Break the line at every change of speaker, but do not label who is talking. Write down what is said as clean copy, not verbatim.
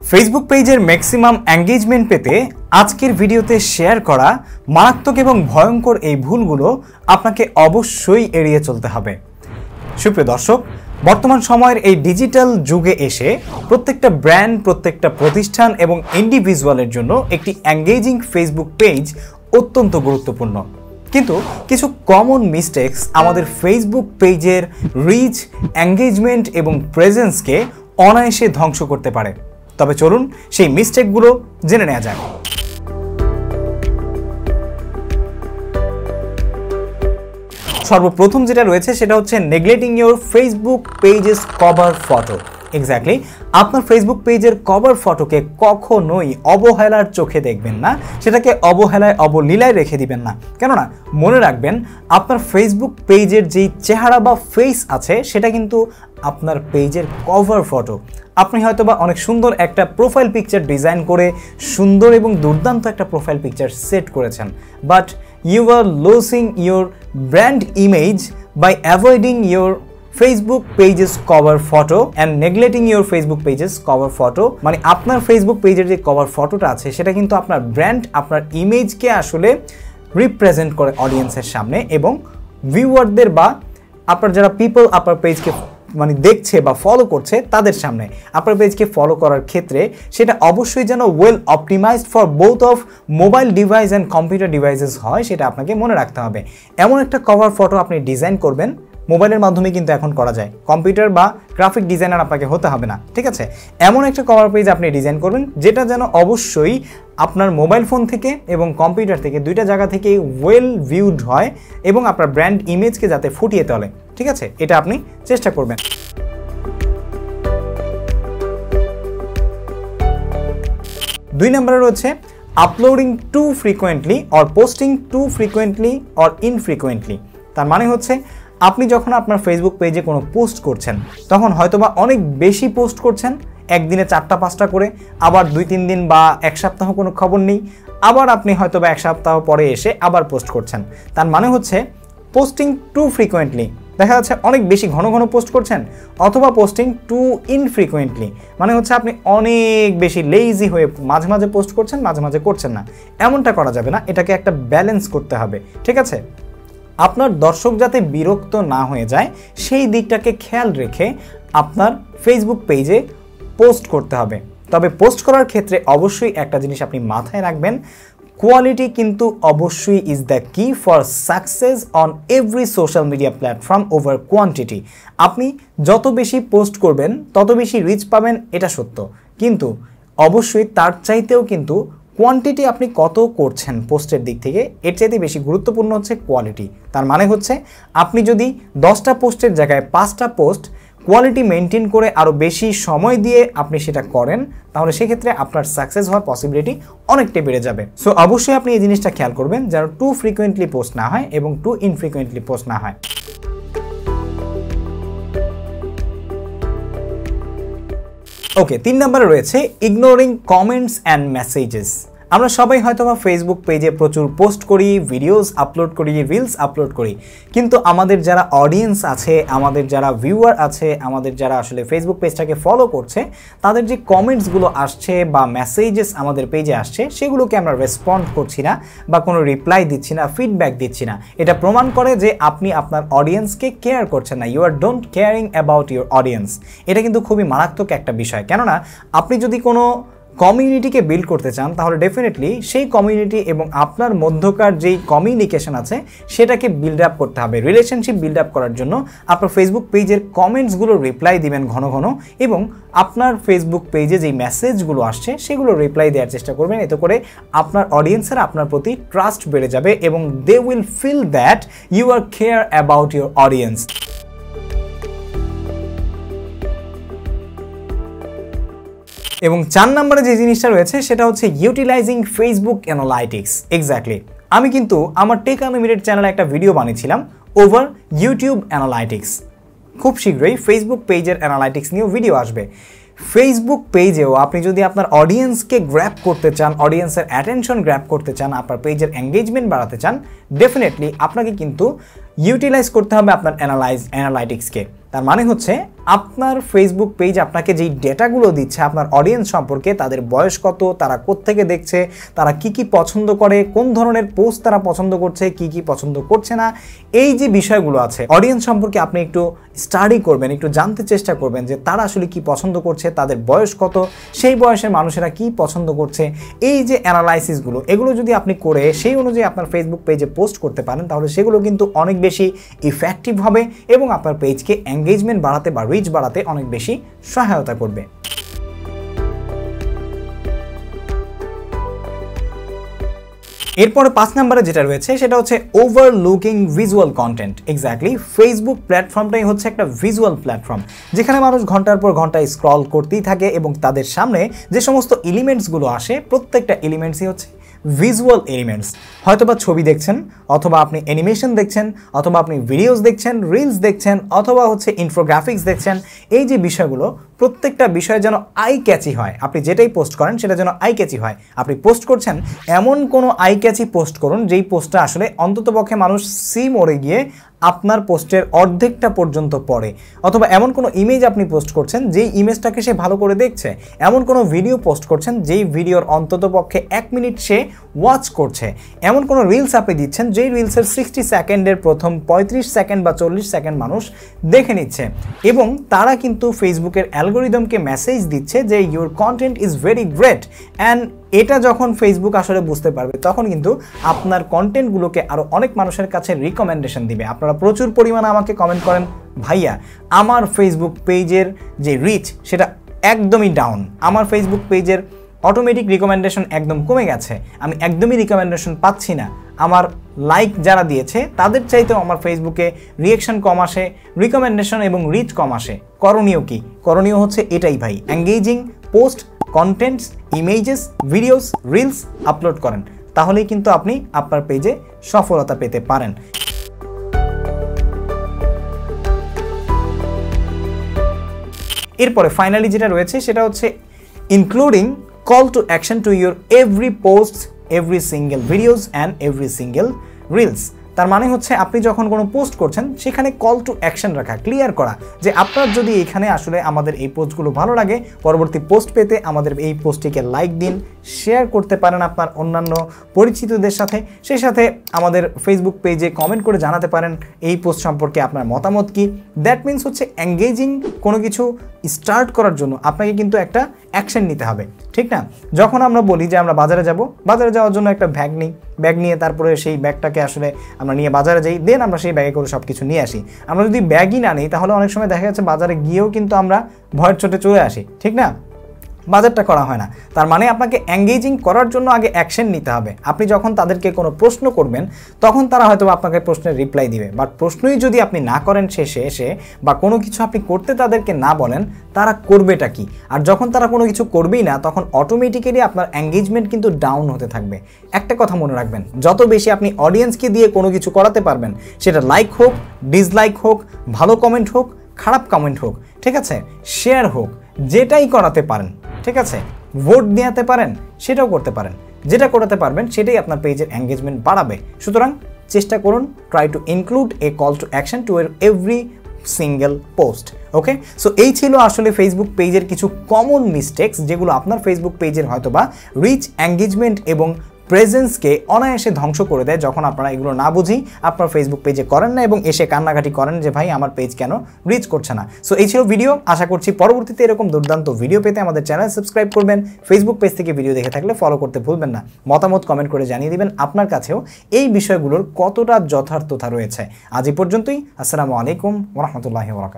Facebook পেজের maximum engagement পেতে আজকের ভিডিওতে শেয়ার করা মারাত্মক এবং ভয়ঙ্কর এই ভুলগুলো আপনাকে অবশ্যই এড়িয়ে চলতে হবে। সুপ্রিয় দর্শক, বর্তমান সময়ের এই ডিজিটাল যুগে এসে প্রত্যেকটা ব্র্যান্ড, প্রত্যেকটা প্রতিষ্ঠান এবং ইন্ডিভিজুয়ালের জন্য একটি এঙ্গেজিং ফেসবুক পেজ অত্যন্ত গুরুত্বপূর্ণ। কিন্তু কিছু কমন মিস্টেকস আমাদের ফেসবুক পেজের রিচ, এঙ্গেজমেন্ট এবং প্রেজেন্সকে অনায়াসে ধ্বংস করতে পারে। তবে চলুন সেই মিস্টেকগুলো জেনে নেওয়া যাক। সর্বপ্রথম যেটা রয়েছে সেটা হচ্ছে neglecting your Facebook pages cover photo. Exactly, আপনার ফেসবুক পেজের কভার ফটোকে কখনোই অবহেলার চোখে দেখবেন না, সেটাকে অবহেলায় অবলীলায় রেখে দিবেন না। কেননা মনে রাখবেন, আপনার ফেসবুক পেজের যেই চেহারা বা ফেস আছে সেটা কিন্তু আপনার পেজের কভার ফটো। আপনি হয়তো বা অনেক সুন্দর একটা প্রোফাইল পিকচার ডিজাইন করে সুন্দর এবং দুর্দান্ত একটা প্রোফাইল পিকচার সেট করেছেন, but you are losing your brand image by avoiding your Facebook pages cover photo and neglecting your Facebook pages cover photo. মানে আপনার ফেসবুক পেজের যে কভার ফটোটা আছে সেটা কিন্তু আপনার ব্র্যান্ড, আপনার ইমেজকে আসলে রিপ্রেজেন্ট করে অডিয়েন্সের সামনে এবং ভিউয়ারদের বা আপনার যারা পিপল আপনার পেজকে মানে দেখছে বা ফলো করছে তাদের সামনে। আপনার পেজকে ফলো করার ক্ষেত্রে সেটা অবশ্যই যেন well optimised for both of mobile device and computer devices হয়, সেটা আপনাকে মনে রাখতে হবে। এমন একটা কভার ফটো আপনি ডিজাইন করবেন, মোবাইলের মাধ্যমে কিন্তু এখন করা যায়, কম্পিউটার বা গ্রাফিক ডিজাইনার আপনাকে হতে হবে না, ঠিক আছে? এমন একটা কভার পেজ আপনি ডিজাইন করবেন যেটা যেন অবশ্যই আপনার মোবাইল ফোন থেকে এবং কম্পিউটার থেকে দুইটা জায়গা থেকে ওয়েল ভিউড হয় এবং আপনার ব্র্যান্ড ইমেজকে যাতে ফুটিয়ে তোলে, ঠিক আছে? এটা আপনি চেষ্টা করবেন। 2 নম্বরে রয়েছে uploading too frequently or posting too frequently or infrequently. তার মানে হচ্ছে আপনি যখন আপনার ফেসবুক পেজে কোনো পোস্ট করছেন তখন হয়তোবা অনেক বেশি পোস্ট করছেন, একদিনে 4টা-5টা করে, আবার 2-3 দিন বা এক সপ্তাহ কোনো খবর নেই, আবার আপনি হয়তোবা এক সপ্তাহ পরে এসে আবার পোস্ট করছেন। তার মানে হচ্ছে পোস্টিং টু ফ্রিকোয়েন্টলি, দেখা যাচ্ছে অনেক বেশি ঘন ঘন পোস্ট করছেন, অথবা পোস্টিং টু ইনফ্রিকোয়েন্টলি, মানে হচ্ছে আপনি অনেক বেশি লেজি হয়ে মাঝে মাঝে পোস্ট করছেন, মাঝে মাঝে করছেন না। এমনটা করা যাবে না, এটাকে একটা ব্যালেন্স করতে হবে, ঠিক আছে? আপনার দর্শক যাতে বিরক্ত না হয়ে যায় সেই দিকটাকে খেয়াল রেখে আপনার ফেসবুক পেজে পোস্ট করতে হবে। তবে পোস্ট করার ক্ষেত্রে অবশ্যই একটা জিনিস আপনি মাথায় রাখবেন, কোয়ালিটি কিন্তু অবশ্যই ইজ দ্য কি for success on every social media platform over quantity. আপনি যত বেশি পোস্ট করবেন তত বেশি রিচ পাবেন, এটা সত্য, কিন্তু অবশ্যই তার চাইতেও কিন্তু কোয়ান্টিটি আপনি কত করছেন পোস্টের দিক থেকে এর চাইতে বেশি গুরুত্বপূর্ণ হচ্ছে কোয়ালিটি। তার মানে হচ্ছে আপনি যদি 10টা পোস্টের জায়গায় 5টা পোস্ট কোয়ালিটি মেনটেন করে আরও বেশি সময় দিয়ে আপনি সেটা করেন, তাহলে সেক্ষেত্রে আপনার সাকসেস হওয়ার পসিবিলিটি অনেকটাই বেড়ে যাবে। সো অবশ্যই আপনি এই জিনিসটা খেয়াল করবেন যেন টু ফ্রিকোয়েন্টলি পোস্ট না হয় এবং টু ইনফ্রিকোয়েন্টলি পোস্ট না হয়। ওকে, 3 নম্বরে রয়েছে ইগনোরিং কমেন্টস অ্যান্ড মেসেজেস। আমরা সবাই হয়তোবা ফেসবুক পেজে প্রচুর পোস্ট করি, ভিডিওস আপলোড করি, রিলস আপলোড করি, কিন্তু আমাদের যারা অডিয়েন্স আছে, আমাদের যারা ভিউয়ার আছে, আমাদের যারা আসলে ফেসবুক পেজটাকে ফলো করছে, তাদের যে কমেন্টসগুলো আসছে বা মেসেজেস আমাদের পেজে আসছে সেগুলোকে আমরা রেসপন্ড করছি না বা কোনো রিপ্লাই দিচ্ছি না, ফিডব্যাক দিচ্ছি না। এটা প্রমাণ করে যে আপনি আপনার অডিয়েন্সকে কেয়ার করছেন না, you are don't caring about your audience. এটা কিন্তু খুবই মারাত্মক একটা বিষয়। কেননা আপনি যদি কোনো কমিউনিটিকে বিল্ড করতে চান তাহলে ডেফিনেটলি সেই কমিউনিটি এবং আপনার মধ্যকার যেই কমিউনিকেশন আছে সেটাকে বিল্ড আপ করতে হবে। রিলেশনশিপ বিল্ড আপ করার জন্য আপনার ফেসবুক পেজের কমেন্টসগুলো রিপ্লাই দিবেন ঘন ঘন, এবং আপনার ফেসবুক পেজে যেই মেসেজগুলো আসছে সেগুলো রিপ্লাই দেওয়ার চেষ্টা করবেন। এতে করে আপনার অডিয়েন্সের আপনার প্রতি ট্রাস্ট বেড়ে যাবে এবং they will feel that you are care about your audience. এবং 4 নম্বরে যে জিনিসটা রয়েছে সেটা হচ্ছে ইউটিলাইজিং ফেসবুক অ্যানালাইটিক্স। এক্স্যাক্টলি, আমি কিন্তু আমার টেক আনলিমিটেড চ্যানেলে একটা ভিডিও বানিয়েছিলাম ওভার ইউটিউব অ্যানালাইটিক্স। খুব শীঘ্রই ফেসবুক পেজের অ্যানালাইটিক্স নিয়েও ভিডিও আসবে। ফেসবুক পেজেও আপনি যদি আপনার অডিয়েন্সকে গ্র্যাব করতে চান, অডিয়েন্সের অ্যাটেনশন গ্র্যাব করতে চান, আপনার পেজের এঙ্গেজমেন্ট বাড়াতে চান, ডেফিনেটলি আপনাকে কিন্তু ইউটিলাইজ করতে হবে আপনার অ্যানালাইটিক্সকে। তার মানে হচ্ছে আপনার ফেসবুক পেজ আপনাকে যেই ডেটাগুলো দিচ্ছে আপনার অডিয়েন্স সম্পর্কে, তাদের বয়স কত, তারা কোত্থেকে দেখছে, তারা কি কি পছন্দ করে, কোন ধরনের পোস্ট তারা পছন্দ করছে, কি কি পছন্দ করছে না, এই যে বিষয়গুলো আছে অডিয়েন্স সম্পর্কে আপনি একটু স্টাডি করবেন, একটু জানতে চেষ্টা করবেন যে তারা আসলে কি পছন্দ করছে, তাদের বয়স কত, সেই বয়সের মানুষেরা কি পছন্দ করছে। এই যে অ্যানালাইসিসগুলো, এগুলো যদি আপনি করে সেই অনুযায়ী আপনার ফেসবুক পেজে পোস্ট করতে পারেন, তাহলে সেগুলো কিন্তু অনেক বেশি ইফেক্টিভ হবে এবং আপনার পেজকে এঙ্গেজমেন্ট বাড়াতে বা রিচ বাড়াতে অনেক বেশি সহায়তা করবে। এরপরে 5 নম্বরে যেটা রয়েছে সেটা হচ্ছে overlooking visual content. Exactly, Facebook প্ল্যাটফর্মটাই হচ্ছে একটা ভিজুয়াল প্ল্যাটফর্ম, যেখানে মানুষ ঘন্টার পর ঘন্টা স্ক্রল করতেই থাকে এবং তাদের সামনে যে সমস্ত এলিমেন্টসগুলো আসে প্রত্যেকটা এলিমেন্টসই হচ্ছে ভিজুয়াল এলিমেন্টস। হয়তোবা ছবি দেখছেন, অথবা আপনি অ্যানিমেশন দেখছেন, অথবা আপনি ভিডিওস দেখছেন, রিলস দেখছেন, অথবা হচ্ছে ইনফোগ্রাফিক্স দেখছেন। এই যে বিষয়গুলো, প্রত্যেকটা বিষয় যেন আই ক্যাচি হয়। আপনি যেটাই পোস্ট করেন সেটা যেন আই ক্যাচি হয়। আপনি পোস্ট করছেন, এমন কোনো আই ক্যাচি পোস্ট করুন যেই পোস্টটা আসলে অন্ততপক্ষে মানুষ সি মোড়ে গিয়ে আপনার পোস্টের অর্ধেকটা পর্যন্ত পড়ে, অথবা এমন কোনো ইমেজ আপনি পোস্ট করছেন যেই ইমেজটাকে সে ভালো করে দেখছে, এমন কোনো ভিডিও পোস্ট করছেন যেই ভিডিওর অন্ততপক্ষে 1 মিনিট সে ওয়াচ করছে, এমন কোনো রিলস আপনি দিচ্ছেন যেই রিলসের 60 সেকেন্ডের প্রথম 35 সেকেন্ড বা 40 সেকেন্ড মানুষ দেখে নিচ্ছে, এবং তারা কিন্তু ফেসবুকের অ্যালগোরিদমকে মেসেজ দিচ্ছে যে your content is very great. And এটা যখন ফেসবুক আসলে বুঝতে পারবে, তখন কিন্তু আপনার কন্টেন্টগুলোকে আরও অনেক মানুষের কাছে রিকমেন্ডেশন দিবে। আপনারা প্রচুর পরিমাণে আমাকে কমেন্ট করেন, ভাইয়া আমার ফেসবুক পেজের যে রিচ সেটা একদমই ডাউন, আমার ফেসবুক পেজের অটোমেটিক রিকমেন্ডেশন একদম কমে গেছে, আমি একদমই রিকমেন্ডেশন পাচ্ছি না, আমার লাইক যারা দিয়েছে তাদের চাইতেও আমার ফেসবুকে রিয়েকশন কম আসে, রিকমেন্ডেশন এবং রিচ কম আসে। করণীয় কি? করণীয় হচ্ছে এটাই ভাই, engaging post, contents, images, videos, reels upload করেন, তাহলেই কিন্তু আপনি আপনার পেজে সফলতা পেতে পারেন। এরপরে ফাইনালি যেটা রয়েছে সেটা হচ্ছে including call to action to your every post, every single videos and every single reels. তার মানে হচ্ছে আপনি যখন কোনো পোস্ট করছেন সেখানে কল টু অ্যাকশন রাখা, ক্লিয়ার করা যে আপনার যদি এখানে আসলে আমাদের এই পোস্টগুলো ভালো লাগে, পরবর্তী পোস্ট পেতে আমাদের এই পোস্টটিকে লাইক দিন, শেয়ার করতে পারেন আপনার অন্যান্য পরিচিতদের সাথে, সেই সাথে আমাদের ফেসবুক পেজে কমেন্ট করে জানাতে পারেন এই পোস্ট সম্পর্কে আপনার মতামত কি। দ্যাট মিনস হচ্ছে এঙ্গেজিং কোনো কিছু স্টার্ট করার জন্য আপনাকে কিন্তু একটা অ্যাকশন নিতে হবে, ঠিক না? যখন আমরা বলি যে আমরা বাজারে যাব, বাজারে যাওয়ার জন্য একটা ব্যাগ নিই, ব্যাগ নিয়ে তারপরে সেই ব্যাগটাকে আসলে আমরা নিয়ে বাজারে যাই, দেন আমরা সেই ব্যাগে করে সব কিছু নিয়ে আসি। আমরা যদি ব্যাগই না নিই তাহলে অনেক সময় দেখা যাচ্ছে বাজারে গিয়েও কিন্তু আমরা ভয়ের চোটে চলে আসি, ঠিক না? বাজারটা করা হয় না। তার মানে আপনাকে এঙ্গেজিং করার জন্য আগে অ্যাকশন নিতে হবে। আপনি যখন তাদেরকে কোনো প্রশ্ন করবেন তখন তারা হয়তো আপনাকে প্রশ্নের রিপ্লাই দিবে, বাট প্রশ্নই যদি আপনি না করেন শেষে এসে, বা কোনো কিছু আপনি করতে তাদেরকে না বলেন, তারা করবেটা কি? আর যখন তারা কোনো কিছু করবেই না তখন অটোমেটিক্যালি আপনার এঙ্গেজমেন্ট কিন্তু ডাউন হতে থাকবে। একটা কথা মনে রাখবেন, যত বেশি আপনি অডিয়েন্সকে দিয়ে কোনো কিছু করাতে পারবেন, সেটা লাইক হোক, ডিসলাইক হোক, ভালো কমেন্ট হোক, খারাপ কমেন্ট হোক, ঠিক আছে, শেয়ার হোক, যেটাই করাতে পারেন, ঠিক আছে, ভোট দেওয়াতে পারেন, সেটাও করতে পারেন, যেটা করাতে পারবেন সেটাই আপনার পেজের এঙ্গেজমেন্ট বাড়াবে। সুতরাং চেষ্টা করুন, try to include A call to action to every single post. Okay, so এই ছিল আসলে ফেসবুক পেজের কিছু কমন মিস্টেক্স, যেগুলো আপনার ফেসবুক পেজের হয়তোবা রিচ, এঙ্গেজমেন্ট এবং প্রেজেন্সকে অনায়াসে ধ্বংস করে দেয় যখন আপনারা এগুলো না বুঝি আপনার ফেসবুক পেজে করেন না এবং এসে কান্নাকাটি করেন যে ভাই আমার পেজ কেন রিচ করছে না। সো এই ছিল ভিডিও। আশা করছি পরবর্তীতে এরকম দুর্দান্ত ভিডিও পেতে আমাদের চ্যানেল সাবস্ক্রাইব করবেন, ফেসবুক পেজ থেকে ভিডিও দেখে থাকলে ফলো করতে ভুলবেন না, মতামত কমেন্ট করে জানিয়ে দিবেন আপনার কাছেও এই বিষয়গুলোর কতটা যথার্থতা রয়েছে। আজ এই পর্যন্তই। আসসালামু আলাইকুম ওয়া রাহমাতুল্লাহি ওয়া বারাকাতুহু।